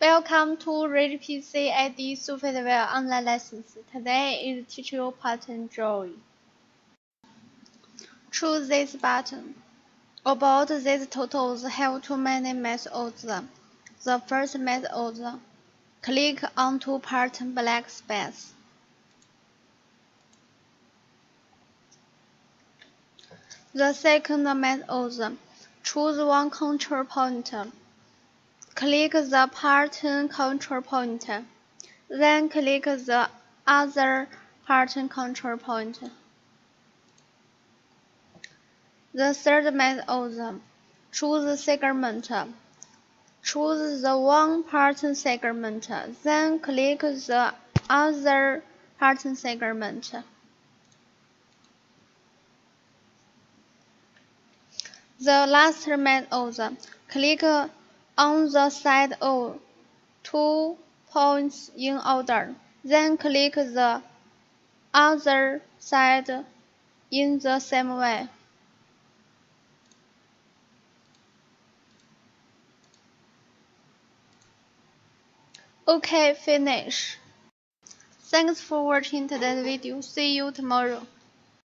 Welcome to Richpeace CAD software online lessons. Today is teach you pattern drawing. Choose this button. About these totals have two main methods. The first method, click onto pattern black space. The second method, choose one control point. Click the pattern control point. Then click the other pattern control point. The third method, choose segment. Choose the one pattern segment, then click the other pattern segment. The last method, click on the side of 2 points in order, then click the other side in the same way. Okay, finish. Thanks for watching today's video. See you tomorrow.